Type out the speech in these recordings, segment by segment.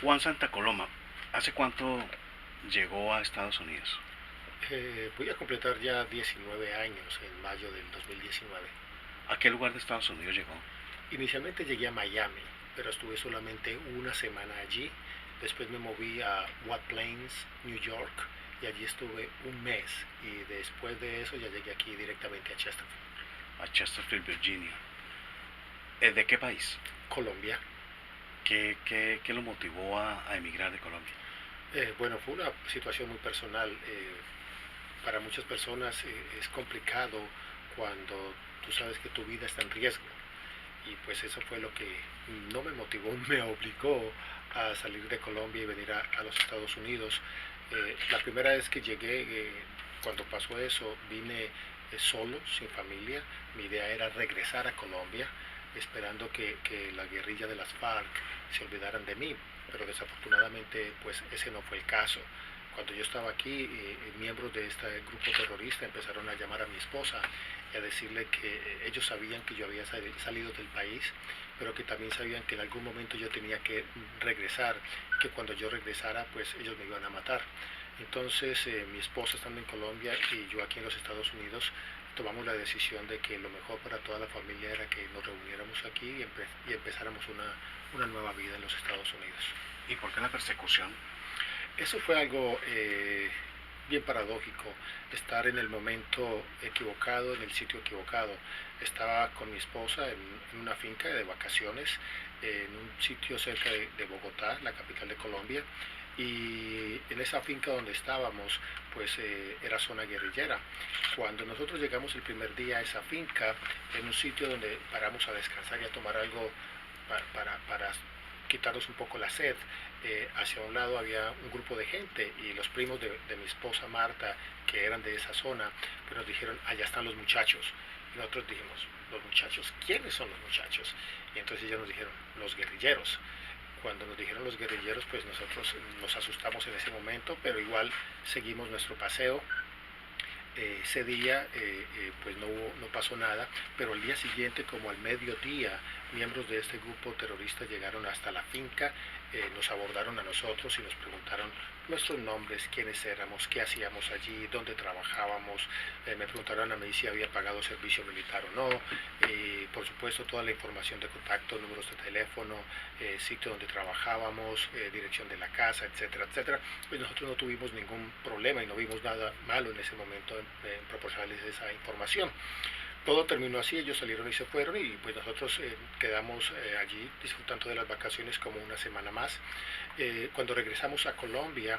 Juan Santa Coloma, ¿hace cuánto llegó a Estados Unidos? Voy a completar ya 19 años en mayo del 2019. ¿A qué lugar de Estados Unidos llegó? Inicialmente llegué a Miami, pero estuve solamente una semana allí. Después me moví a White Plains, New York, y allí estuve un mes. Y después de eso ya llegué aquí directamente a Chesterfield, A Chesterfield, Virginia. ¿De qué país? Colombia. ¿Qué lo motivó a emigrar de Colombia? Bueno, fue una situación muy personal. Para muchas personas es complicado cuando tú sabes que tu vida está en riesgo. Y pues eso fue lo que no me motivó, me obligó a salir de Colombia y venir a los Estados Unidos. La primera vez que llegué, cuando pasó eso, vine solo, sin familia. Mi idea era regresar a Colombia, esperando que la guerrilla de las FARC se olvidaran de mí, pero desafortunadamente pues ese no fue el caso. Cuando yo estaba aquí, miembros de este grupo terrorista empezaron a llamar a mi esposa y a decirle que ellos sabían que yo había salido del país, pero que también sabían que en algún momento yo tenía que regresar, que cuando yo regresara pues ellos me iban a matar. Entonces mi esposa estando en Colombia y yo aquí en los Estados Unidos tomamos la decisión de que lo mejor para toda la familia era que nos reuniéramos aquí y empezáramos una nueva vida en los Estados Unidos. ¿Y por qué la persecución? Eso fue algo bien paradójico, estar en el momento equivocado, en el sitio equivocado. Estaba con mi esposa en una finca de vacaciones, en un sitio cerca de Bogotá, la capital de Colombia, y en esa finca donde estábamos, pues era zona guerrillera. Cuando nosotros llegamos el primer día a esa finca, en un sitio donde paramos a descansar y a tomar algo para quitarnos un poco la sed, hacia un lado había un grupo de gente y los primos de mi esposa Marta, que eran de esa zona, pues nos dijeron, allá están los muchachos. Y nosotros dijimos, los muchachos, ¿quiénes son los muchachos? Y entonces ellos nos dijeron, los guerrilleros. Cuando nos dijeron los guerrilleros, pues nosotros nos asustamos en ese momento, pero igual seguimos nuestro paseo. Ese día pues no pasó nada, pero al día siguiente, como al mediodía, miembros de este grupo terrorista llegaron hasta la finca, nos abordaron a nosotros y nos preguntaron nuestros nombres, quiénes éramos, qué hacíamos allí, dónde trabajábamos. Me preguntaron a mí si había pagado servicio militar o no, por supuesto toda la información de contacto, números de teléfono, sitio donde trabajábamos, dirección de la casa, etcétera, etcétera. Pues nosotros no tuvimos ningún problema y no vimos nada malo en ese momento en proporcionarles esa información. Todo terminó así, ellos salieron y se fueron y pues nosotros quedamos allí disfrutando de las vacaciones como una semana más. Cuando regresamos a Colombia,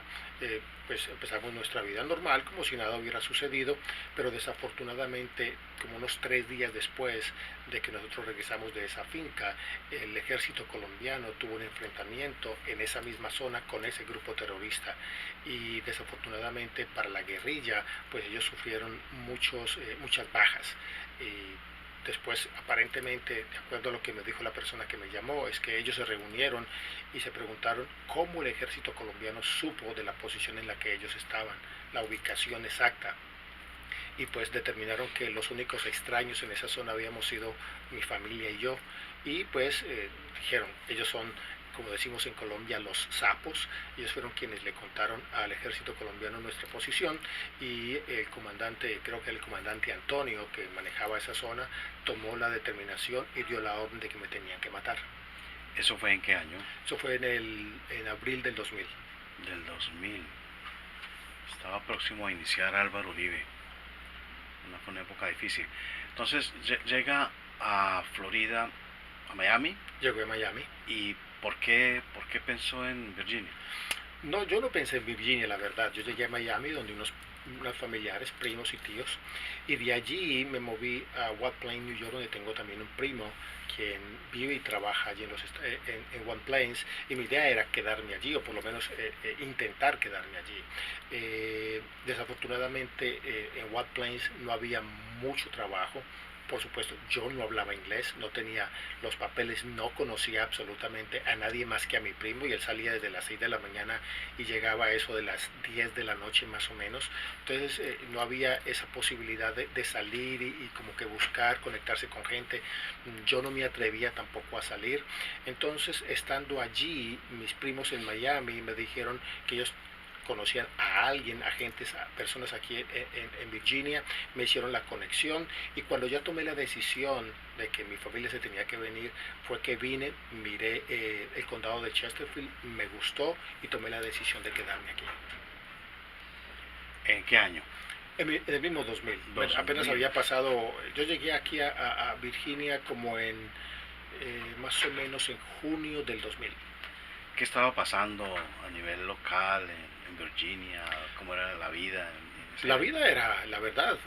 pues empezamos nuestra vida normal como si nada hubiera sucedido, pero desafortunadamente como unos 3 días después de que nosotros regresamos de esa finca, el ejército colombiano tuvo un enfrentamiento en esa misma zona con ese grupo terrorista y desafortunadamente para la guerrilla pues ellos sufrieron muchas bajas. Y después, aparentemente, de acuerdo a lo que me dijo la persona que me llamó, es que ellos se reunieron y se preguntaron cómo el ejército colombiano supo de la posición en la que ellos estaban, la ubicación exacta. Y pues determinaron que los únicos extraños en esa zona habíamos sido mi familia y yo. Y pues dijeron, ellos son, como decimos en Colombia, los sapos. Ellos fueron quienes le contaron al ejército colombiano nuestra posición y el comandante, creo que el comandante Antonio, que manejaba esa zona, tomó la determinación y dio la orden de que me tenían que matar. ¿Eso fue en qué año? Eso fue en abril del 2000. Del 2000. Estaba próximo a iniciar Álvaro Uribe. Fue una época difícil. Entonces llega a Florida, a Miami. Llegué a Miami. ¿Y por qué pensó en Virginia? No, yo no pensé en Virginia, la verdad. Yo llegué a Miami donde unos familiares, primos y tíos, y de allí me moví a White Plains, New York, donde tengo también un primo quien vive y trabaja allí en White Plains, y mi idea era quedarme allí, o por lo menos intentar quedarme allí. Desafortunadamente en White Plains no había mucho trabajo, Por supuesto, yo no hablaba inglés, no tenía los papeles, no conocía absolutamente a nadie más que a mi primo y él salía desde las 6 de la mañana y llegaba a eso de las 10 de la noche más o menos. Entonces no había esa posibilidad de salir y como que buscar, conectarse con gente. Yo no me atrevía tampoco a salir. Entonces, estando allí, mis primos en Miami me dijeron que ellos conocían a alguien, agentes, a personas aquí en Virginia, me hicieron la conexión y cuando ya tomé la decisión de que mi familia se tenía que venir, fue que vine, miré el condado de Chesterfield, me gustó y tomé la decisión de quedarme aquí. ¿En qué año? En el mismo 2000, 2000. apenas había pasado, yo llegué aquí a Virginia como en más o menos en junio del 2000. ¿Qué estaba pasando a nivel local en Virginia? ¿Cómo era la vida en esa La época? vida era, la verdad,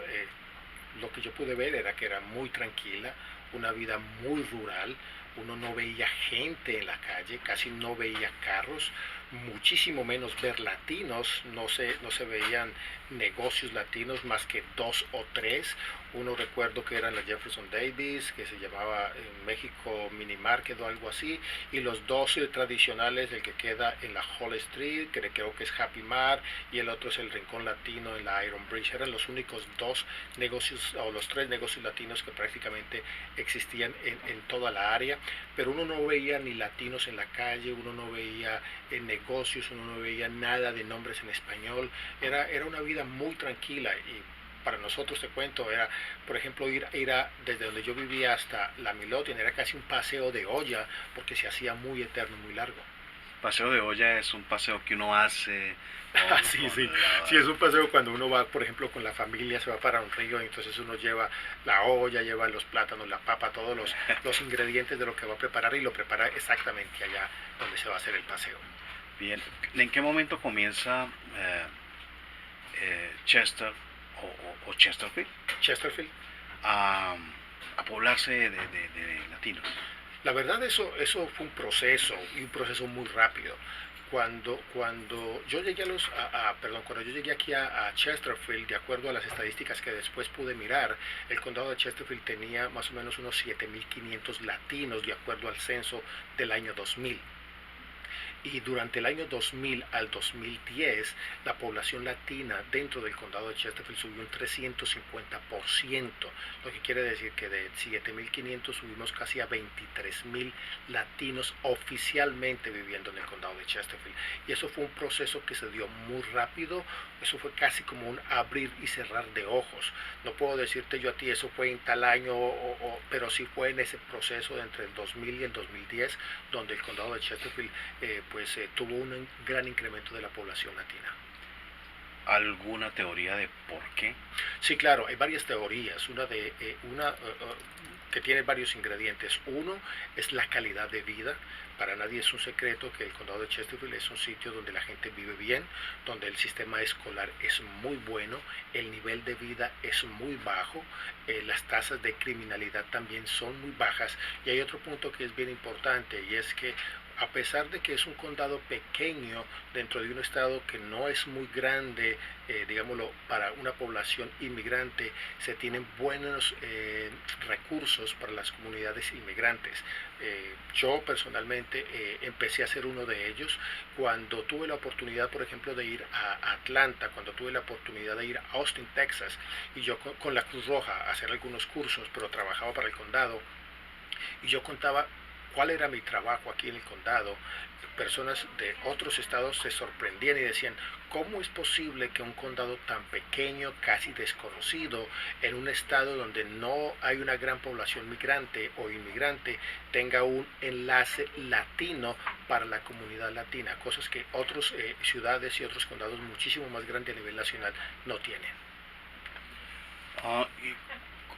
lo que yo pude ver era que era muy tranquila, una vida muy rural, uno no veía gente en la calle, casi no veía carros, muchísimo menos ver latinos, no se veían negocios latinos más que dos o tres. Uno recuerdo que eran la Jefferson Davis, que se llamaba en México Mini Market o algo así, y los dos tradicionales, el que queda en la Hall Street, que creo que es Happy Mart, y el otro es el Rincón Latino en la Iron Bridge. Eran los únicos dos negocios o los tres negocios latinos que prácticamente existían en toda la área, pero uno no veía ni latinos en la calle, uno no veía negocios, uno no veía nada de nombres en español. Era una vida muy tranquila y para nosotros, te cuento, era, por ejemplo, desde donde yo vivía hasta la Milotian, era casi un paseo de olla porque se hacía muy eterno, muy largo. Paseo de olla es un paseo que uno hace Sí, con sí, sí, es un paseo cuando uno va, por ejemplo, con la familia, se va para un río, entonces uno lleva la olla, lleva los plátanos, la papa, todos los ingredientes de lo que va a preparar y lo prepara exactamente allá donde se va a hacer el paseo. Bien. ¿En qué momento comienza Chester o Chesterfield Chesterfield. a, a poblarse de latinos? La verdad eso fue un proceso y un proceso muy rápido. Cuando yo llegué cuando yo llegué aquí a Chesterfield, de acuerdo a las estadísticas que después pude mirar, el condado de Chesterfield tenía más o menos unos 7.500 latinos de acuerdo al censo del año 2000. Y durante el año 2000 al 2010, la población latina dentro del condado de Chesterfield subió un 350%, lo que quiere decir que de 7.500 subimos casi a 23.000 latinos oficialmente viviendo en el condado de Chesterfield. Y eso fue un proceso que se dio muy rápido, eso fue casi como un abrir y cerrar de ojos. No puedo decirte yo a ti eso fue en tal año, pero sí fue en ese proceso de entre el 2000 y el 2010, donde el condado de Chesterfield tuvo un gran incremento de la población latina. ¿Alguna teoría de por qué? Sí, claro, hay varias teorías. Que tiene varios ingredientes. Uno es la calidad de vida. Para nadie es un secreto que el condado de Chesterfield es un sitio donde la gente vive bien, donde el sistema escolar es muy bueno, el nivel de vida es muy bajo, las tasas de criminalidad también son muy bajas. Y hay otro punto que es bien importante y es que a pesar de que es un condado pequeño dentro de un estado que no es muy grande, digámoslo, para una población inmigrante, se tienen buenos recursos para las comunidades inmigrantes. Yo personalmente empecé a ser uno de ellos cuando tuve la oportunidad, por ejemplo, de ir a Atlanta, cuando tuve la oportunidad de ir a Austin, Texas, y yo con la Cruz Roja a hacer algunos cursos, pero trabajaba para el condado, y yo contaba cuál era mi trabajo aquí en el condado. Personas de otros estados se sorprendían y decían, ¿cómo es posible que un condado tan pequeño, casi desconocido, en un estado donde no hay una gran población migrante o inmigrante, tenga un enlace latino para la comunidad latina? Cosas que otras ciudades y otros condados muchísimo más grandes a nivel nacional no tienen.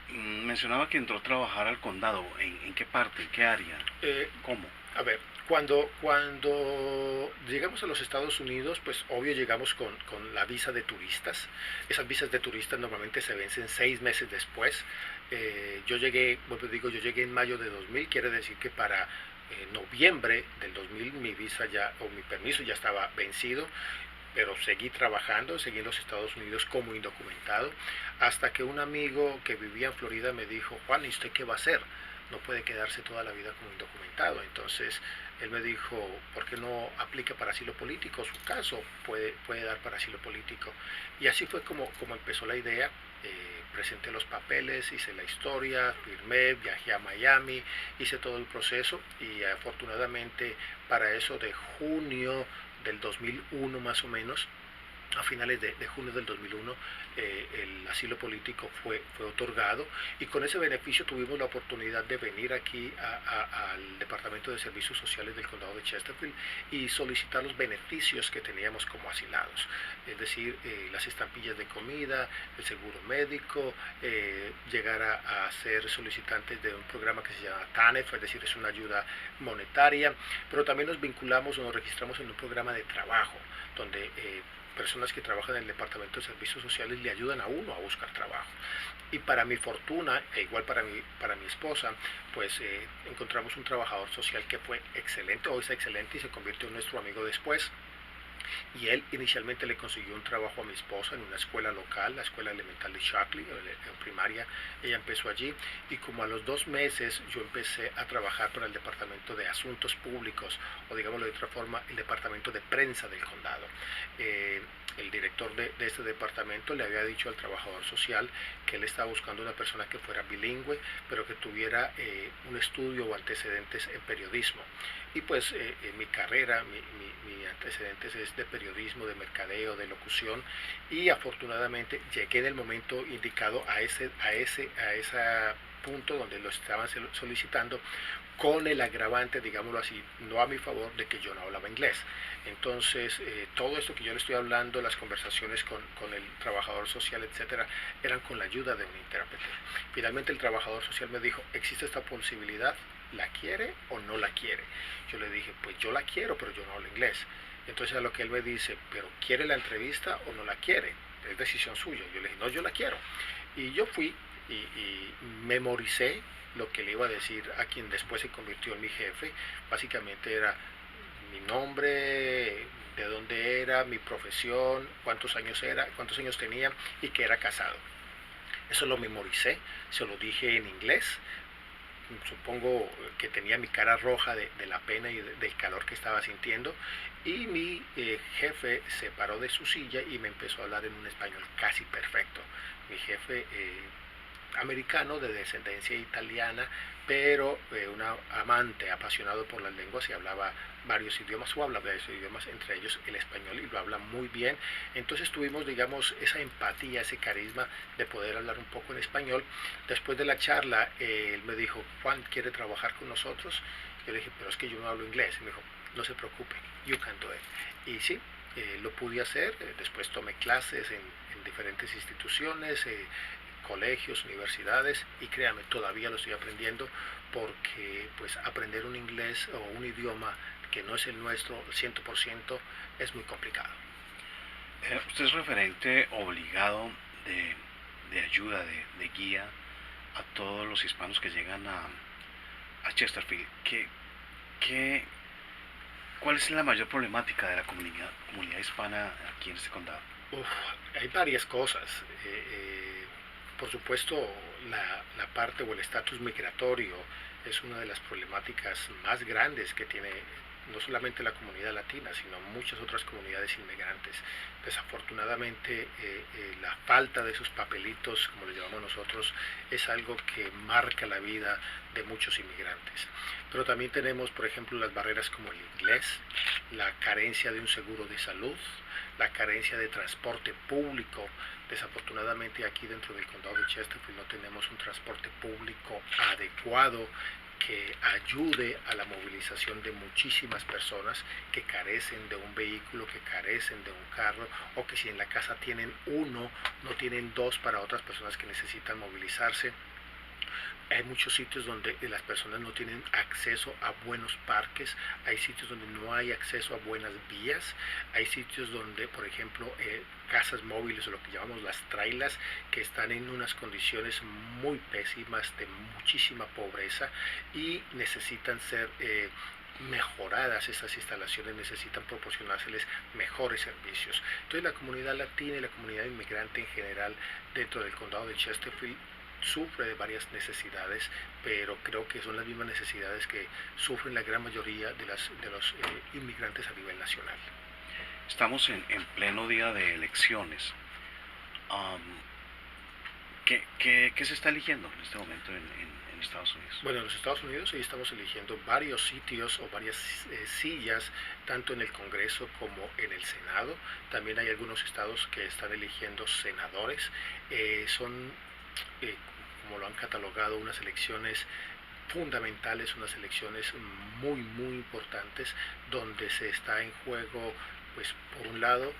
Mencionaba que entró a trabajar al condado. ¿En qué parte? ¿En qué área? Eh, ¿Cómo? A ver, cuando llegamos a los Estados Unidos, pues obvio llegamos con la visa de turistas. Esas visas de turistas normalmente se vencen 6 meses después. Yo llegué, bueno, digo, yo llegué en mayo de 2000, quiere decir que para noviembre del 2000 mi visa ya, o mi permiso ya estaba vencido. pero seguí trabajando, seguí en los Estados Unidos como indocumentado, hasta que un amigo que vivía en Florida me dijo, Juan, ¿y usted qué va a hacer? No puede quedarse toda la vida como indocumentado. Entonces él me dijo, ¿por qué no aplica para asilo político? Su caso puede dar para asilo político. Y así fue como empezó la idea. Presenté los papeles, hice la historia, firmé, viajé a Miami, hice todo el proceso y afortunadamente para eso de junio del 2001 más o menos, a finales de junio del 2001, el asilo político fue otorgado y con ese beneficio tuvimos la oportunidad de venir aquí al Departamento de Servicios Sociales del Condado de Chesterfield y solicitar los beneficios que teníamos como asilados, es decir, las estampillas de comida, el seguro médico, llegar a ser solicitantes de un programa que se llama TANF, es decir, es una ayuda monetaria, pero también nos vinculamos o nos registramos en un programa de trabajo donde personas que trabajan en el Departamento de Servicios Sociales le ayudan a uno a buscar trabajo. Y para mi fortuna, e igual para mi esposa, pues encontramos un trabajador social que fue excelente, o es excelente y se convirtió en nuestro amigo después. Y él inicialmente le consiguió un trabajo a mi esposa en una escuela local, la escuela elemental de Shockley, en primaria. Ella empezó allí y como a los 2 meses yo empecé a trabajar para el Departamento de Asuntos Públicos, o digámoslo de otra forma, el Departamento de Prensa del condado. El director de este departamento le había dicho al trabajador social que él estaba buscando una persona que fuera bilingüe, pero que tuviera un estudio o antecedentes en periodismo. Y pues mi carrera, mi antecedentes es de periodismo, de mercadeo, de locución, y afortunadamente llegué en el momento indicado a ese punto donde lo estaban solicitando, con el agravante, digámoslo así, no a mi favor, de que yo no hablaba inglés. Entonces, todo esto que yo le estoy hablando, las conversaciones con el trabajador social, etcétera, eran con la ayuda de un intérprete. Finalmente el trabajador social me dijo, ¿existe esta posibilidad? ¿La quiere o no la quiere? Yo le dije, pues yo la quiero, pero yo no hablo inglés. Entonces a lo que él me dice, ¿pero quiere la entrevista o no la quiere? Es decisión suya. Yo le dije, no, yo la quiero. Y yo fui y memoricé lo que le iba a decir a quien después se convirtió en mi jefe. Básicamente era mi nombre, de dónde era, mi profesión, cuántos años tenía y que era casado. Eso lo memoricé, se lo dije en inglés. Supongo que tenía mi cara roja de la pena y del calor que estaba sintiendo, y mi jefe se paró de su silla y me empezó a hablar en un español casi perfecto. Mi jefe americano de descendencia italiana, pero un amante apasionado por las lenguas y hablaba varios idiomas, o habla varios idiomas, entre ellos el español, y lo habla muy bien. Entonces tuvimos, digamos, esa empatía, ese carisma de poder hablar un poco en español. Después de la charla, él me dijo, Juan, ¿quiere trabajar con nosotros? Yo le dije, pero es que yo no hablo inglés. Y me dijo, no se preocupe, you can do it. Y sí, lo pude hacer. Después tomé clases en diferentes instituciones, colegios, universidades, y créame, todavía lo estoy aprendiendo, porque pues aprender un inglés o un idioma que no es el nuestro 100% es muy complicado. Usted es referente obligado de ayuda, de guía a todos los hispanos que llegan a Chesterfield. ¿Qué, ¿Cuál es la mayor problemática de la comunidad hispana aquí en este condado? Uf, hay varias cosas. Por supuesto, la parte o el estatus migratorio es una de las problemáticas más grandes que tiene no solamente la comunidad latina, sino muchas otras comunidades inmigrantes. Desafortunadamente, la falta de esos papelitos, como le llamamos nosotros, es algo que marca la vida de muchos inmigrantes. Pero también tenemos, por ejemplo, las barreras como el inglés, la carencia de un seguro de salud, la carencia de transporte público. Desafortunadamente aquí dentro del condado de Chesterfield no tenemos un transporte público adecuado que ayude a la movilización de muchísimas personas que carecen de un vehículo, que carecen de un carro, o que si en la casa tienen uno, no tienen dos para otras personas que necesitan movilizarse. Hay muchos sitios donde las personas no tienen acceso a buenos parques, hay sitios donde no hay acceso a buenas vías, hay sitios donde, por ejemplo, casas móviles o lo que llamamos las trailas, que están en unas condiciones muy pésimas de muchísima pobreza y necesitan ser mejoradas estas instalaciones, necesitan proporcionárseles mejores servicios. Entonces la comunidad latina y la comunidad inmigrante en general dentro del condado de Chesterfield sufre de varias necesidades, pero creo que son las mismas necesidades que sufren la gran mayoría de los inmigrantes a nivel nacional. Estamos en pleno día de elecciones. Am, ¿qué se está eligiendo en este momento en Estados Unidos? Bueno, en los Estados Unidos hoy estamos eligiendo varios sitios o varias sillas, tanto en el Congreso como en el Senado. También hay algunos estados que están eligiendo senadores. Son, como lo han catalogado, unas elecciones fundamentales, unas elecciones muy importantes, donde se está en juego, pues por un lado,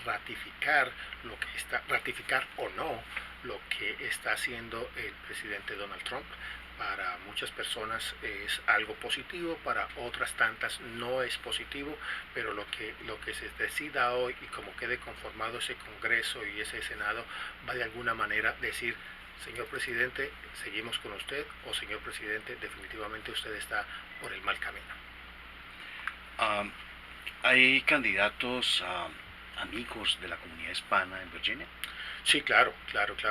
ratificar o no lo que está haciendo el presidente Donald Trump. Para muchas personas es algo positivo, para otras tantas no es positivo, pero lo que se decida hoy y como quede conformado ese Congreso y ese Senado va de alguna manera decir: señor presidente, seguimos con usted, o señor presidente, definitivamente usted está por el mal camino. Am, ¿Hay candidatos amigos de la comunidad hispana en Virginia? Sí, claro,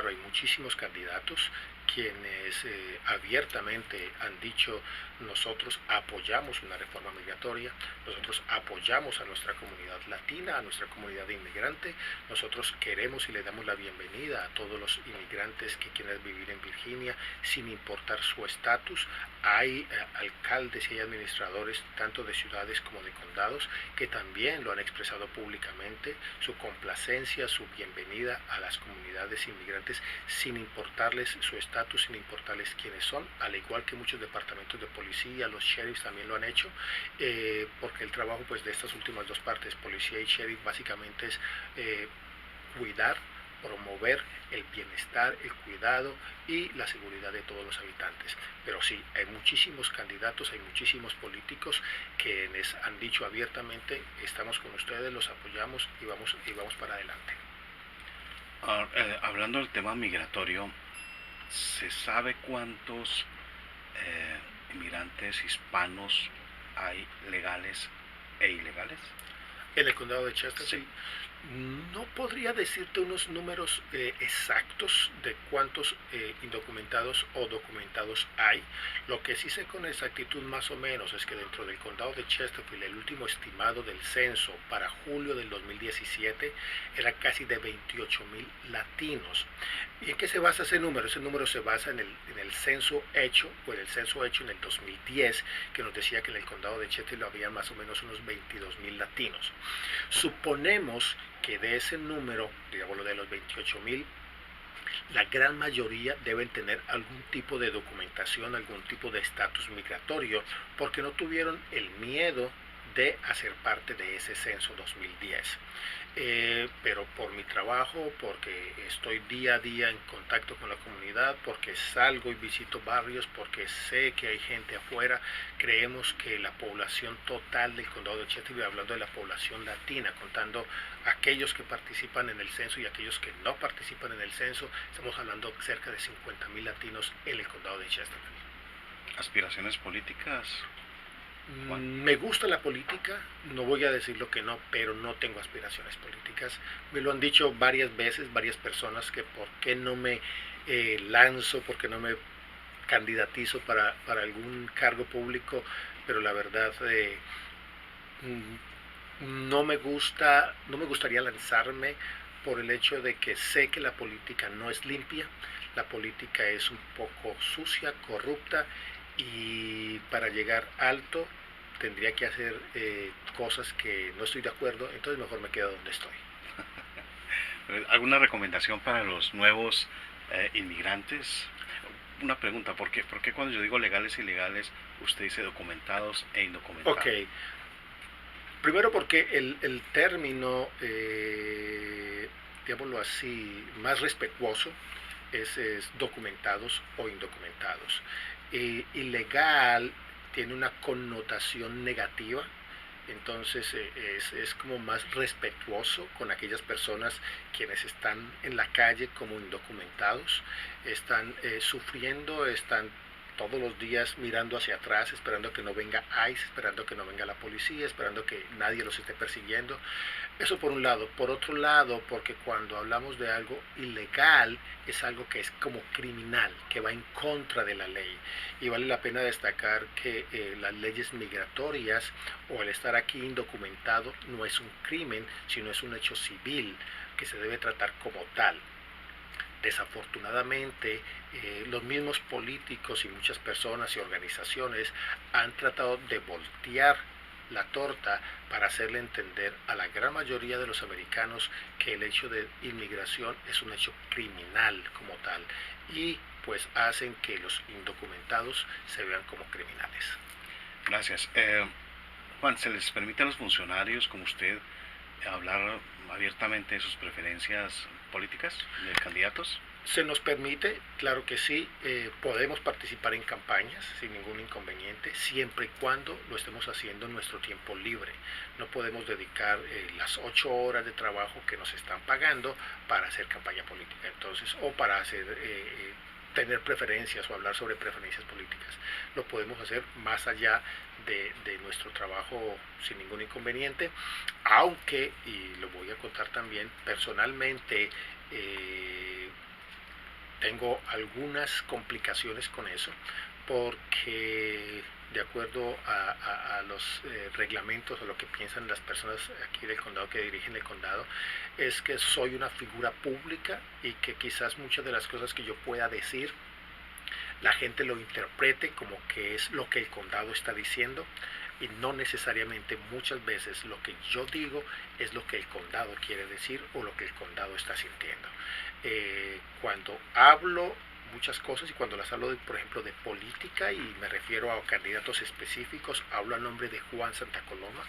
hay muchísimos candidatos quienes abiertamente han dicho: nosotros apoyamos una reforma migratoria, nosotros apoyamos a nuestra comunidad latina, a nuestra comunidad inmigrante, nosotros queremos y le damos la bienvenida a todos los inmigrantes que quieran vivir en Virginia sin importar su estatus. Hay alcaldes y hay administradores tanto de ciudades como de condados que también lo han expresado públicamente, su complacencia, su bienvenida a las comunidades inmigrantes sin importarles su estatus, sin importarles quiénes son, al igual que muchos departamentos de policía, los sheriffs también lo han hecho, porque el trabajo pues de estas últimas dos partes, policía y sheriff, básicamente es cuidar, promover el bienestar, el cuidado y la seguridad de todos los habitantes. Pero sí, hay muchísimos candidatos, hay muchísimos políticos que les han dicho abiertamente: estamos con ustedes, los apoyamos y vamos para adelante. Hablando del tema migratorio, ¿se sabe cuántos inmigrantes hispanos hay legales e ilegales? En el condado de Chesterfield, Sí. no podría decirte unos números exactos de cuántos indocumentados o documentados hay. Lo que sí sé con exactitud más o menos es que dentro del condado de Chesterfield el último estimado del censo para julio del 2017 era casi de 28,000 latinos. ¿Y en qué se basa ese número? Ese número se basa en el censo hecho, o en el censo hecho en el 2010, que nos decía que en el condado de Chesterfield había más o menos unos 22,000 latinos. Suponemos que de ese número, digamos lo de los 28,000, la gran mayoría deben tener algún tipo de documentación, algún tipo de estatus migratorio, porque no tuvieron el miedo de hacer parte de ese censo 2010. Pero por mi trabajo, porque estoy día a día en contacto con la comunidad, porque salgo y visito barrios, porque sé que hay gente afuera, creemos que la población total del condado de Chesterfield, hablando de la población latina, contando aquellos que participan en el censo y aquellos que no participan en el censo, estamos hablando cerca de 50,000 latinos en el condado de Chesterfield. ¿Aspiraciones políticas, Juan? Me gusta la política, no voy a decir lo que no, pero no tengo aspiraciones políticas. Me lo han dicho varias veces, varias personas, que por qué no me lanzo, por qué no me candidatizo para algún cargo público, pero la verdad no me gustaría lanzarme por el hecho de que sé que la política no es limpia, la política es un poco sucia, corrupta, y para llegar alto tendría que hacer cosas que no estoy de acuerdo, entonces mejor me quedo donde estoy. ¿Alguna recomendación para los nuevos inmigrantes? Una pregunta, por qué cuando yo digo legales e ilegales, usted dice documentados e indocumentados? Ok, primero porque el término, digámoslo así, más respetuoso es documentados o indocumentados. Ilegal tiene una connotación negativa, entonces es como más respetuoso con aquellas personas quienes están en la calle como indocumentados, están sufriendo, están todos los días mirando hacia atrás, esperando que no venga ICE, esperando que no venga la policía, esperando que nadie los esté persiguiendo. Eso por un lado. Por otro lado, porque cuando hablamos de algo ilegal, es algo que es como criminal, que va en contra de la ley. Y vale la pena destacar que las leyes migratorias o el estar aquí indocumentado no es un crimen, sino es un hecho civil que se debe tratar como tal. Desafortunadamente, los mismos políticos y muchas personas y organizaciones han tratado de voltear la torta para hacerle entender a la gran mayoría de los americanos que el hecho de inmigración es un hecho criminal como tal, y pues hacen que los indocumentados se vean como criminales. Gracias. Juan, ¿se les permite a los funcionarios como usted hablar abiertamente de sus preferencias políticas de candidatos? Se nos permite, claro que sí, podemos participar en campañas sin ningún inconveniente, siempre y cuando lo estemos haciendo en nuestro tiempo libre. No podemos dedicar las 8 horas de trabajo que nos están pagando para hacer campaña política, entonces, o para hacer tener preferencias o hablar sobre preferencias políticas. Lo podemos hacer más allá de nuestro trabajo sin ningún inconveniente, aunque, y lo voy a contar también, personalmente tengo algunas complicaciones con eso, porque de acuerdo a los reglamentos o lo que piensan las personas aquí del condado que dirigen el condado, es que soy una figura pública y que quizás muchas de las cosas que yo pueda decir la gente lo interprete como que es lo que el condado está diciendo, y no necesariamente muchas veces lo que yo digo es lo que el condado quiere decir o lo que el condado está sintiendo. Cuando hablo muchas cosas, y cuando las hablo, por ejemplo, de política, y me refiero a candidatos específicos, hablo a nombre de Juan Santa Coloma.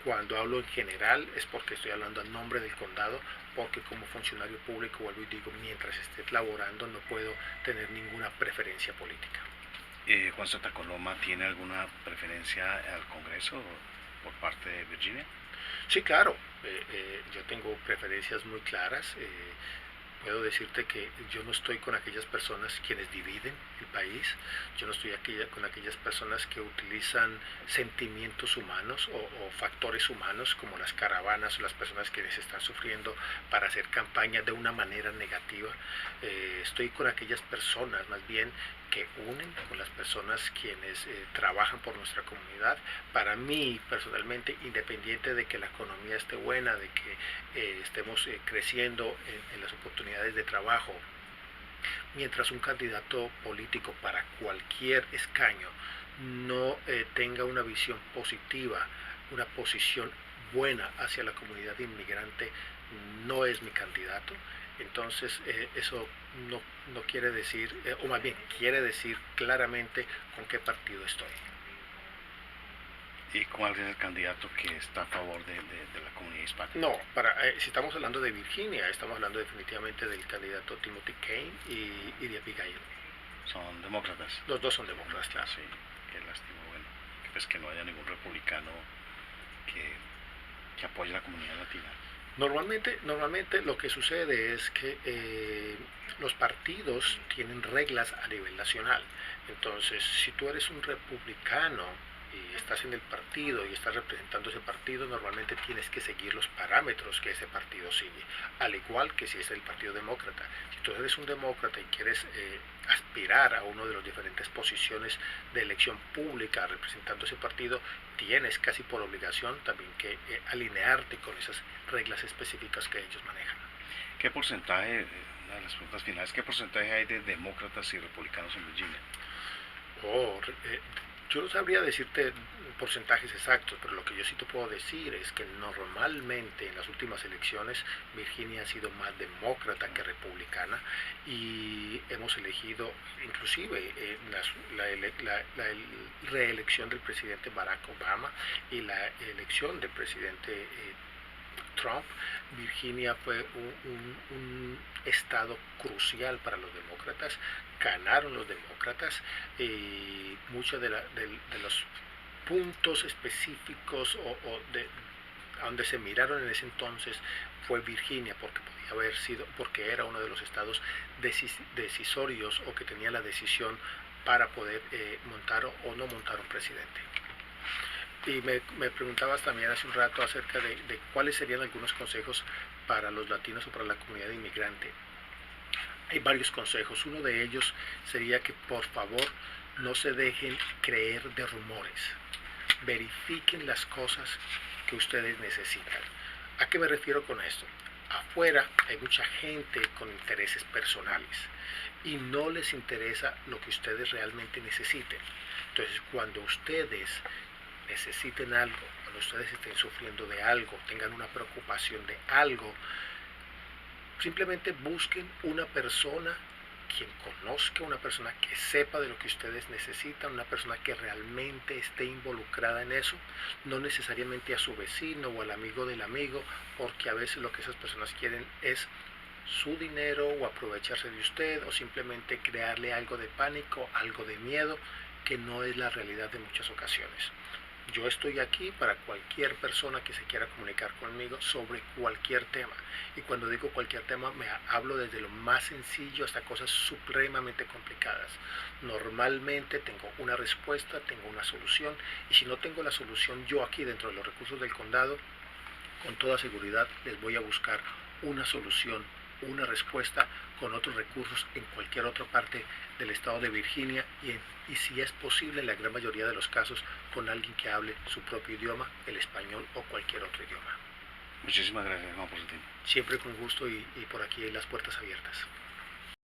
Cuando hablo en general es porque estoy hablando a nombre del condado, porque como funcionario público, vuelvo y digo, mientras esté laborando no puedo tener ninguna preferencia política. Juan Santa Coloma, ¿tiene alguna preferencia al Congreso por parte de Virginia? Sí, claro, yo tengo preferencias muy claras. Puedo decirte que yo no estoy con aquellas personas quienes dividen el país, yo no estoy aquí con aquellas personas que utilizan sentimientos humanos o factores humanos como las caravanas o las personas que les están sufriendo para hacer campaña de una manera negativa. Estoy con aquellas personas más bien que unen, con las personas quienes trabajan por nuestra comunidad. Para mí personalmente, independiente de que la economía esté buena, de que estemos creciendo en las oportunidades de trabajo, mientras un candidato político para cualquier escaño no tenga una visión positiva, una posición buena hacia la comunidad inmigrante, no es mi candidato. Entonces eso no quiere decir, o más bien quiere decir claramente con qué partido estoy. ¿Y cuál es el candidato que está a favor de la comunidad hispana? No, si estamos hablando de Virginia, estamos hablando definitivamente del candidato Timothy Kane y de Abigail. ¿Son demócratas? Los dos son demócratas, claro. Sí, qué lástima. Bueno, pues que no haya ningún republicano que apoye a la comunidad latina. Normalmente lo que sucede es que los partidos tienen reglas a nivel nacional. Entonces, si tú eres un republicano y estás en el partido y estás representando ese partido, normalmente tienes que seguir los parámetros que ese partido sigue, al igual que si es el partido demócrata. Si tú eres un demócrata y quieres aspirar a una de las diferentes posiciones de elección pública representando ese partido, tienes casi por obligación también que alinearte con esas reglas específicas que ellos manejan. ¿Qué porcentaje, una de las preguntas finales, qué porcentaje hay de demócratas y republicanos en Virginia? Yo no sabría decirte porcentajes exactos, pero lo que yo sí te puedo decir es que normalmente en las últimas elecciones Virginia ha sido más demócrata que republicana, y hemos elegido inclusive la reelección del presidente Barack Obama y la elección del presidente Trump. Virginia fue un estado crucial para los demócratas, ganaron los demócratas, y muchos de los puntos específicos a donde se miraron en ese entonces fue Virginia, porque podía haber sido, porque era uno de los estados decisorios o que tenía la decisión para poder montar o no montar un presidente. Y me preguntabas también hace un rato acerca de cuáles serían algunos consejos para los latinos o para la comunidad inmigrante. Hay varios consejos. Uno de ellos sería que por favor no se dejen creer de rumores. Verifiquen las cosas que ustedes necesitan. ¿A qué me refiero con esto? Afuera hay mucha gente con intereses personales y no les interesa lo que ustedes realmente necesiten. Entonces, cuando ustedes necesiten algo, cuando ustedes estén sufriendo de algo, tengan una preocupación de algo, simplemente busquen una persona quien conozca, una persona que sepa de lo que ustedes necesitan, una persona que realmente esté involucrada en eso, no necesariamente a su vecino o al amigo del amigo, porque a veces lo que esas personas quieren es su dinero o aprovecharse de usted o simplemente crearle algo de pánico, algo de miedo, que no es la realidad de muchas ocasiones. Yo estoy aquí para cualquier persona que se quiera comunicar conmigo sobre cualquier tema. Y cuando digo cualquier tema, me hablo desde lo más sencillo hasta cosas supremamente complicadas. Normalmente tengo una respuesta, tengo una solución. Y si no tengo la solución yo aquí dentro de los recursos del condado, con toda seguridad les voy a buscar una solución, una respuesta con otros recursos en cualquier otra parte del estado de Virginia y si es posible en la gran mayoría de los casos con alguien que hable su propio idioma, el español o cualquier otro idioma. Muchísimas gracias, Juan, por su tiempo. Siempre con gusto y por aquí hay las puertas abiertas.